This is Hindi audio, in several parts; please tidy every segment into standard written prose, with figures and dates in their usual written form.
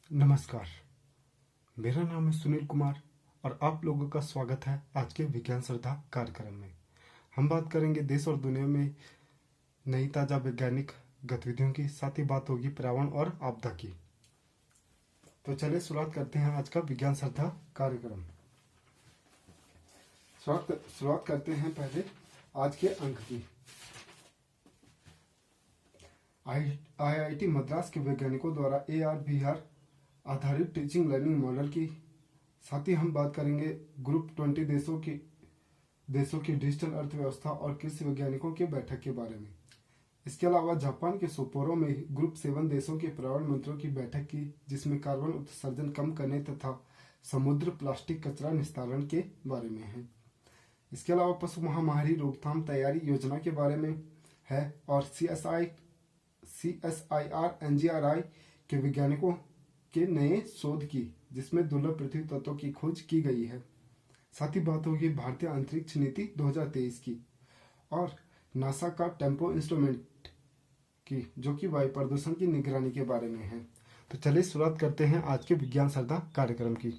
नमस्कार। मेरा नाम है सुनील कुमार और आप लोगों का स्वागत है आज के विज्ञान श्रद्धा कार्यक्रम में। हम बात करेंगे देश और दुनिया में नई ताज़ा वैज्ञानिक गतिविधियों की, साथ ही बात होगी पर्यावरण और आपदा की। तो चलिए शुरुआत करते हैं आज का विज्ञान श्रद्धा कार्यक्रम। शुरुआत करते हैं पहले आज के अंक की। IIT मद्रास के वैज्ञानिकों द्वारा AR/VR आधारित टीचिंग लर्निंग मॉडल की, साथ ही हम बात करेंगे ग्रुप 20 देशों की डिजिटल अर्थव्यवस्था और कृषि वैज्ञानिकों के बैठक के बारे में। इसके अलावा जापान के सोपोरो में ग्रुप 7 देशों के पर्यावरण मंत्रियों की बैठक की, जिसमें कार्बन उत्सर्जन कम करने तथा समुद्र प्लास्टिक कचरा निस्तारण के बारे में है। इसके अलावा पशु महामारी रोकथाम तैयारी योजना के बारे में है और CSIR NGRI के वैज्ञानिकों के नए शोध की, जिसमें दुर्लभ पृथ्वी तत्वों की खोज की गई है। साथ ही बात होगी भारतीय अंतरिक्ष नीति 2023 की और नासा का टेम्पो इंस्ट्रूमेंट की, जो कि वायु प्रदूषण की निगरानी के बारे में है। तो चलिए शुरुआत करते हैं आज के विज्ञान श्रद्धा कार्यक्रम की।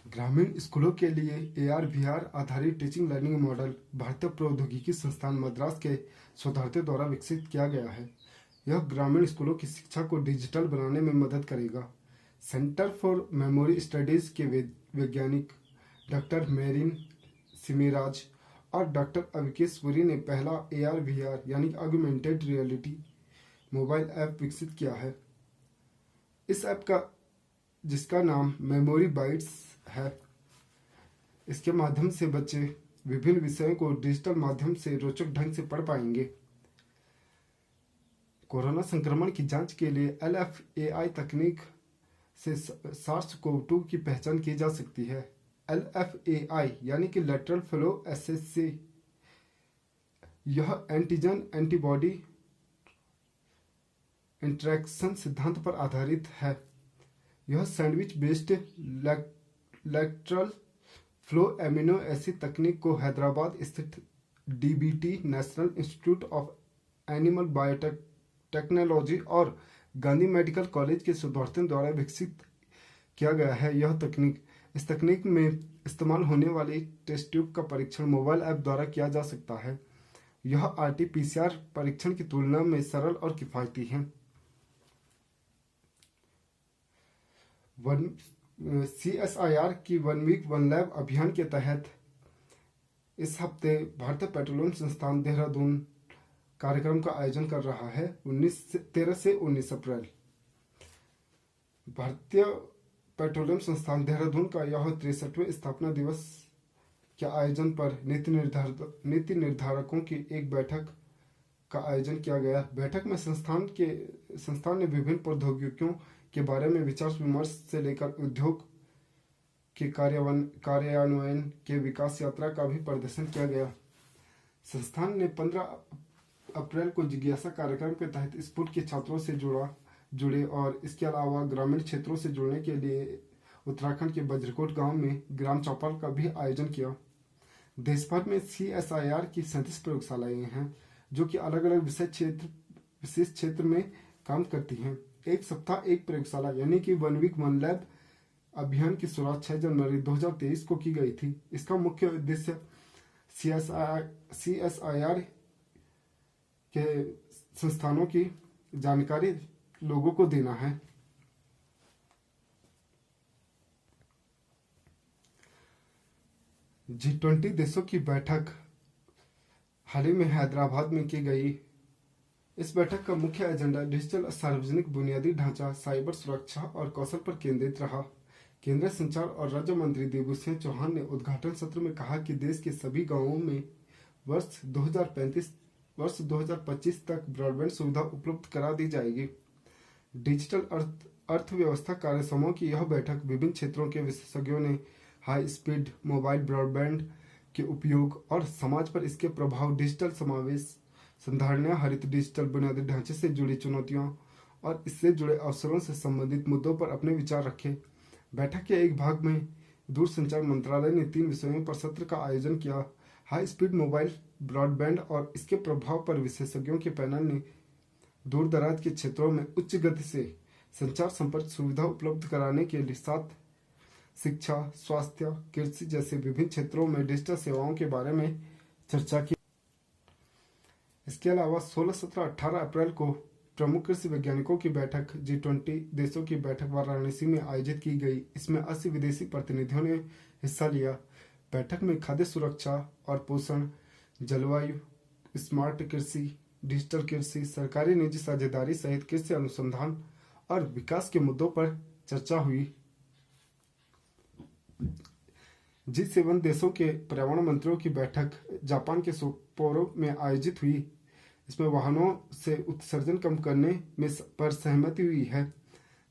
ग्रामीण स्कूलों के लिए AR/VR आधारित टीचिंग लर्निंग मॉडल भारतीय प्रौद्योगिकी संस्थान मद्रास के शोधार्थियों द्वारा विकसित किया गया है। यह ग्रामीण स्कूलों की शिक्षा को डिजिटल बनाने में मदद करेगा। सेंटर फॉर मेमोरी स्टडीज के वैज्ञानिक डॉक्टर मेरिन सिमिराज और डॉक्टर अविकेश्वरी ने पहला AR/VR यानी ऑगमेंटेड रियलिटी मोबाइल ऐप विकसित किया है। इस ऐप का जिसका नाम मेमोरी बाइट्स है, इसके माध्यम से बच्चे विभिन्न विषयों को डिजिटल माध्यम से रोचक ढंग से पढ़ पाएंगे। कोरोना संक्रमण की जांच के लिए LFAI तकनीक से SARS-CoV-2 की पहचान की जा सकती है। LFAI यानी कि लेटरल फ्लो एसेसे, यह एंटीजन एंटीबॉडी इंटरेक्शन सिद्धांत पर आधारित है। यह sandwich based lateral flow amino acid तकनीक को हैदराबाद स्थित DBT national institute of animal biotechnology और गांधी मेडिकल कॉलेज के शोधार्थियों द्वारा विकसित किया गया है। इस तकनीक में इस्तेमाल होने वाली टेस्ट ट्यूब का परीक्षण मोबाइल ऐप द्वारा किया जा सकता है। यह RT-PCR परीक्षण की तुलना में सरल और किफायती है। CSIR की 1 वीक 1 लैब अभियान के तहत इस हफ्ते भारतीय पेट्रोलियम संस्थान देहरादून कार्यक्रम का आयोजन कर रहा है 13 से 19 अप्रैल। भारतीय पेट्रोलियम संस्थान देहरादून का यह 63वें स्थापना दिवस के आयोजन पर नीति निर्धारकों की एक बैठक का आयोजन किया गया। बैठक में संस्थान ने विभिन्न प्रौद्योगिकियों के बारे में विचार विमर्श से लेकर उद्योग के कार्यान्वयन के विकास यात्रा का भी प्रदर्शन किया गया। संस्थान ने 15 अप्रैल को जिज्ञासा कार्यक्रम के तहत स्कूल के छात्रों से जुड़े और इसके अलावा ग्रामीण क्षेत्रों से जुड़ने के लिए उत्तराखंड के बज्रकोट गांव में ग्राम चौपाल का भी आयोजन किया। देश भर में CSIR की 37 प्रयोगशालाएं हैं, जो कि अलग अलग विशेष क्षेत्र में काम करती हैं। एक सप्ताह एक प्रयोगशाला यानी कि 1 वीक 1 लैब अभियान की शुरुआत 6 जनवरी 2023 को की गई थी। इसका मुख्य उद्देश्य CSIR के संस्थानों की जानकारी लोगों को देना है। G20 देशों की बैठक हाल ही में हैदराबाद में की गई। इस बैठक का मुख्य एजेंडा डिजिटल सार्वजनिक बुनियादी ढांचा, साइबर सुरक्षा और कौशल पर केंद्रित रहा। केंद्रीय संचार और राज्य मंत्री देवभूषण चौहान ने उद्घाटन सत्र में कहा कि देश के सभी गांवों में वर्ष 2025 तक ब्रॉडबैंड सुविधा उपलब्ध करा दी जाएगी। डिजिटल अर्थव्यवस्था कार्य समूह की यह बैठक विभिन्न क्षेत्रों के विशेषज्ञों ने हाई स्पीड मोबाइल ब्रॉडबैंड के उपयोग और समाज पर इसके प्रभाव, डिजिटल समावेश, संधारणीय हरित डिजिटल बुनियादी ढांचे से जुड़ी चुनौतियों और इससे जुड़े अवसरों से संबंधित मुद्दों पर अपने विचार रखे। बैठक के एक भाग में दूरसंचार मंत्रालय ने 3 विषयों पर सत्र का आयोजन किया। हाई स्पीड मोबाइल ब्रॉडबैंड और इसके प्रभाव पर विशेषज्ञों के पैनल ने दूर दराज के क्षेत्रों में उच्च गति से संचार संपर्क सुविधा उपलब्ध कराने के लिए साथ शिक्षा, स्वास्थ्य, कृषि जैसे विभिन्न क्षेत्रों में डिजिटल सेवाओं के बारे में चर्चा की। इसके अलावा 16, 17, 18 अप्रैल को प्रमुख कृषि वैज्ञानिकों की बैठक G20 देशों की बैठक वाराणसी में आयोजित की गई। इसमें 80 विदेशी प्रतिनिधियों ने हिस्सा लिया। बैठक में खाद्य सुरक्षा और पोषण, जलवायु, स्मार्ट कृषि, डिजिटल कृषि, सरकारी निजी साझेदारी सहित कृषि अनुसंधान और विकास के मुद्दों पर चर्चा हुई। G7 देशों के पर्यावरण मंत्रियों की बैठक जापान के सप्पोरो में आयोजित हुई। इसमें वाहनों से उत्सर्जन कम करने में पर सहमति हुई है।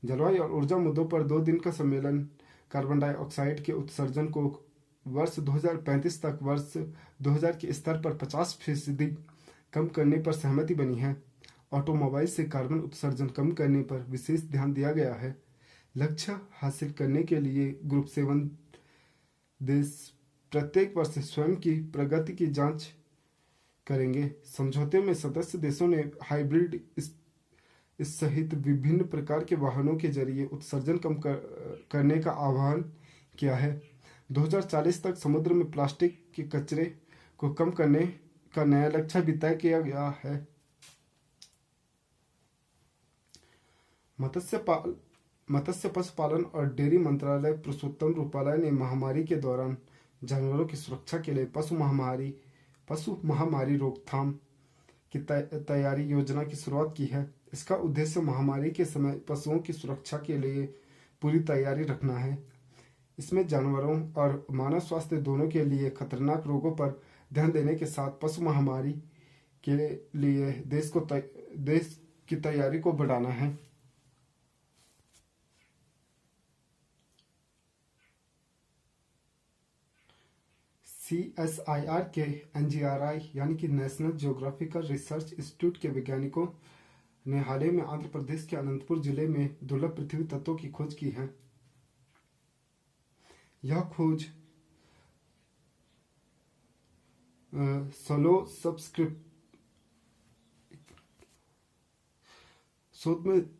जलवायु और ऊर्जा मुद्दों पर 2 दिन का सम्मेलन कार्बन डाइऑक्साइड के उत्सर्जन को वर्ष 2035 तक वर्ष 2000 के स्तर पर 50% कम करने पर सहमति बनी है। ऑटोमोबाइल से कार्बन उत्सर्जन कम करने पर विशेष ध्यान दिया गया है। लक्ष्य हासिल करने के लिए ग्रुप 7 देश प्रत्येक वर्ष स्वयं की प्रगति की जांच करेंगे। समझौते में सदस्य देशों ने हाइब्रिड इस सहित विभिन्न प्रकार के वाहनों के जरिए उत्सर्जन कम करने का आह्वान किया है। 2040 तक समुद्र में प्लास्टिक के कचरे को कम करने का नया लक्ष्य भी तय किया गया है। मत्स्य पशुपालन और डेयरी मंत्रालय पुरुषोत्तम रूपाला ने महामारी के दौरान जानवरों की सुरक्षा के लिए पशु महामारी रोकथाम की तैयारी योजना की शुरुआत की है। इसका उद्देश्य महामारी के समय पशुओं की सुरक्षा के लिए पूरी तैयारी रखना है। इसमें जानवरों और मानव स्वास्थ्य दोनों के लिए खतरनाक रोगों पर ध्यान देने के साथ पशु महामारी के लिए देश की तैयारी को बढ़ाना है। CSIR के NGRI यानी कि नेशनल ज्योग्राफिकल रिसर्च इंस्टीट्यूट के वैज्ञानिकों ने हाल ही में आंध्र प्रदेश के अनंतपुर जिले में दुर्लभ पृथ्वी तत्वों की खोज की है। यह खोज सोलो सब्सक्रिप्ट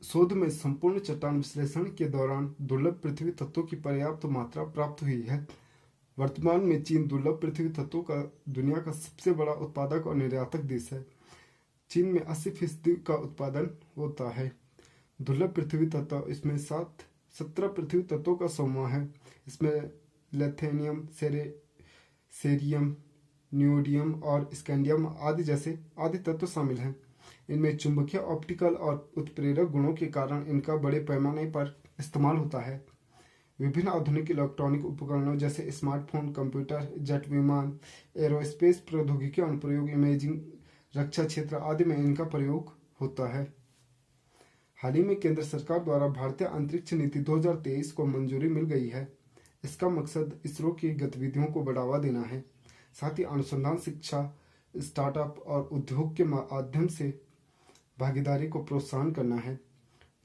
शोध में संपूर्ण चट्टान विश्लेषण के दौरान दुर्लभ पृथ्वी तत्वों की पर्याप्त मात्रा प्राप्त हुई है। वर्तमान में चीन दुर्लभ पृथ्वी तत्वों का दुनिया का सबसे बड़ा उत्पादक और निर्यातक देश है। चीन में 80% का उत्पादन होता है। दुर्लभ पृथ्वी तत्व इसमें 17 पृथ्वी तत्वों का समूह है। इसमें लिथियम, सेरियम, नियोडियम और स्कैंडियम आदि तत्व शामिल हैं। इनमें चुंबकीय, ऑप्टिकल और उत्प्रेरक गुणों के कारण इनका बड़े पैमाने पर इस्तेमाल होता है। विभिन्न आधुनिक इलेक्ट्रॉनिक उपकरणों जैसे स्मार्टफोन, कंप्यूटर, जेट विमान, एरोस्पेस प्रौद्योगिकी अनुप्रयोग, इमेजिंग, रक्षा क्षेत्र आदि में इनका प्रयोग होता है। हाल ही में केंद्र सरकार द्वारा भारतीय अंतरिक्ष नीति 2023 को मंजूरी मिल गई है। इसका मकसद इसरो की गतिविधियों को बढ़ावा देना है, साथ ही अनुसंधान, शिक्षा, स्टार्टअप और उद्योग के माध्यम से भागीदारी को प्रोत्साहन करना है।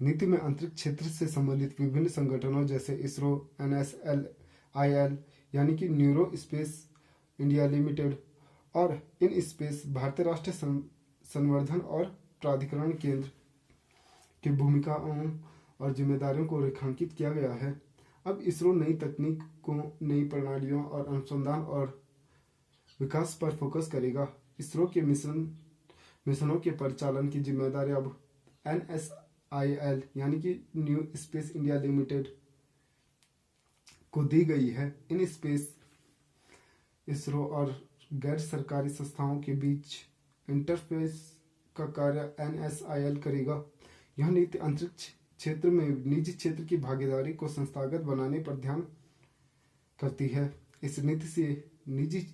नीति में अंतरिक्ष क्षेत्र से संबंधित विभिन्न संगठनों जैसे इसरो, NSLIL यानी कि न्यूरो स्पेस इंडिया लिमिटेड और इन स्पेस भारतीय राष्ट्रीय संवर्धन और प्राधिकरण केंद्र की भूमिकाओं और जिम्मेदारियों को रेखांकित किया गया है। अब इसरो नई तकनीकों, नई प्रणालियों और अनुसंधान और विकास पर फोकस करेगा। इसरो के मिशनों के परिचालन की जिम्मेदारी अब NSIL यानी कि न्यू स्पेस इंडिया लिमिटेड को दी गई है। इन स्पेस, इसरो और गैर सरकारी संस्थाओं के बीच इंटरफेस का कार्य NSIL करेगा। यह नीति अंतरिक्ष क्षेत्र में निजी क्षेत्र की भागीदारी को संस्थागत बनाने पर ध्यान करती है। इस नीति से निजी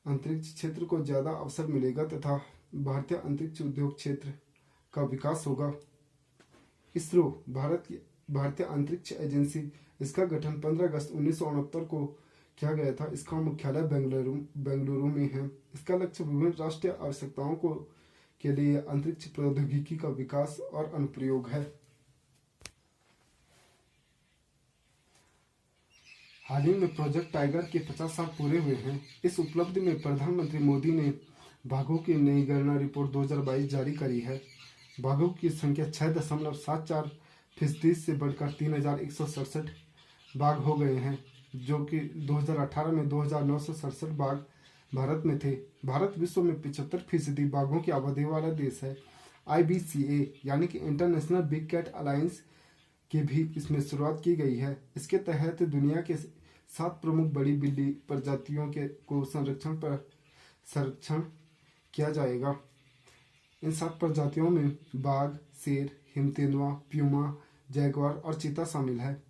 अंतरिक्ष क्षेत्र को ज्यादा अवसर मिलेगा तथा भारतीय अंतरिक्ष उद्योग क्षेत्र का विकास होगा। इसरो भारतीय अंतरिक्ष एजेंसी, इसका गठन 15 अगस्त 1969 को किया गया था। इसका मुख्यालय बेंगलुरु में है। इसका लक्ष्य विभिन्न राष्ट्रीय आवश्यकताओं के लिए अंतरिक्ष प्रौद्योगिकी का विकास और अनुप्रयोग है। हाल ही में प्रोजेक्ट टाइगर के 50 साल पूरे हुए हैं। इस उपलब्धि में प्रधानमंत्री मोदी ने बाघों की नई गणना रिपोर्ट 2022 जारी करी है। बाघों की संख्या 6.74% से बढ़कर 3,167 बाघ हो गए हैं, जो कि 2018 में 2,967 बाघ भारत में थे। भारत विश्व में 75% बाघों की आबादी वाला देश है। IBCA यानी कि इंटरनेशनल बिग कैट अलायंस की भी इसमें शुरुआत की गई है। इसके तहत दुनिया के 7 प्रमुख बड़ी बिल्ली प्रजातियों के को संरक्षण किया जाएगा। इन 7 प्रजातियों में बाघ, शेर, हिम तेंदुआ, प्यूमा, जैगुआर और चीता शामिल है।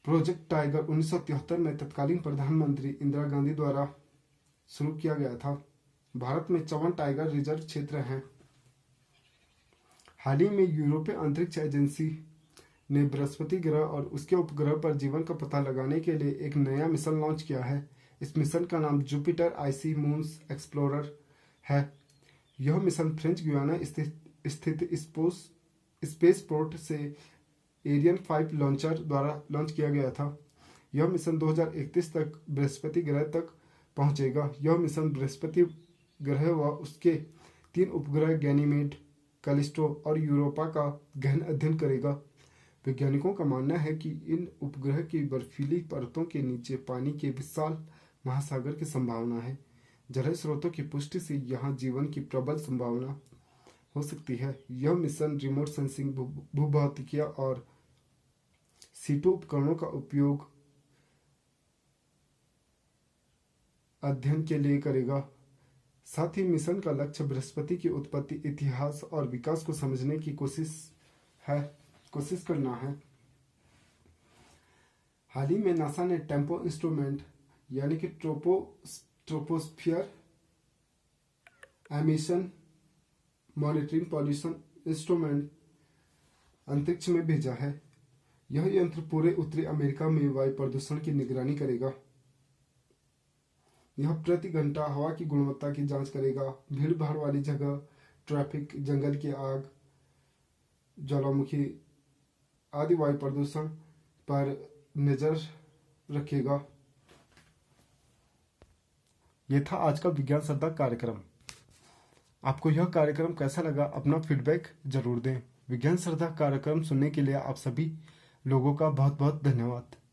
प्रोजेक्ट टाइगर 1973 में तत्कालीन प्रधानमंत्री इंदिरा गांधी द्वारा शुरू किया गया था। भारत में 54 टाइगर रिजर्व क्षेत्र हैं। हाल ही में यूरोपीय अंतरिक्ष एजेंसी ने बृहस्पति ग्रह और उसके उपग्रह पर जीवन का पता लगाने के लिए एक नया मिशन लॉन्च किया है। इस मिशन का नाम जुपिटर आइसी मून्स एक्सप्लोरर है। यह मिशन फ्रेंच गुयाना स्थित स्पेस पोर्ट से एरियन 5 लॉन्चर द्वारा लॉन्च किया गया था। यह मिशन 2031 तक बृहस्पति ग्रह तक पहुंचेगा। यह मिशन बृहस्पति ग्रह व उसके 3 उपग्रह गैनीमेड, कैलिस्टो और यूरोपा का गहन अध्ययन करेगा। वैज्ञानिकों का मानना है कि इन उपग्रह की बर्फीली परतों के नीचे पानी के विशाल महासागर की संभावना है। जल स्रोतों की पुष्टि से यहाँ जीवन की प्रबल संभावना हो सकती है। यह मिशन रिमोट सेंसिंग, भूभौतिकीय और सीटो उपकरणों का उपयोग अध्ययन के लिए करेगा। साथ ही मिशन का लक्ष्य बृहस्पति की उत्पत्ति, इतिहास और विकास को समझने की कोशिश करना है। हाल ही में नासा ने टेम्पो इंस्ट्रूमेंट यानी कि troposphere emission monitoring pollution instrument अंतरिक्ष में भेजा है। यह यंत्र पूरे उत्तरी अमेरिका में वायु प्रदूषण की निगरानी करेगा। यह प्रति घंटा हवा की गुणवत्ता की जांच करेगा, भीड़ भाड़ वाली जगह, ट्रैफिक, जंगल की आग, ज्वालामुखी आदि वायु प्रदूषण पर नजर रखेगा। यह था आज का विज्ञान श्रद्धा कार्यक्रम। आपको यह कार्यक्रम कैसा लगा, अपना फीडबैक जरूर दें। विज्ञान श्रद्धा कार्यक्रम सुनने के लिए आप सभी लोगों का बहुत बहुत धन्यवाद।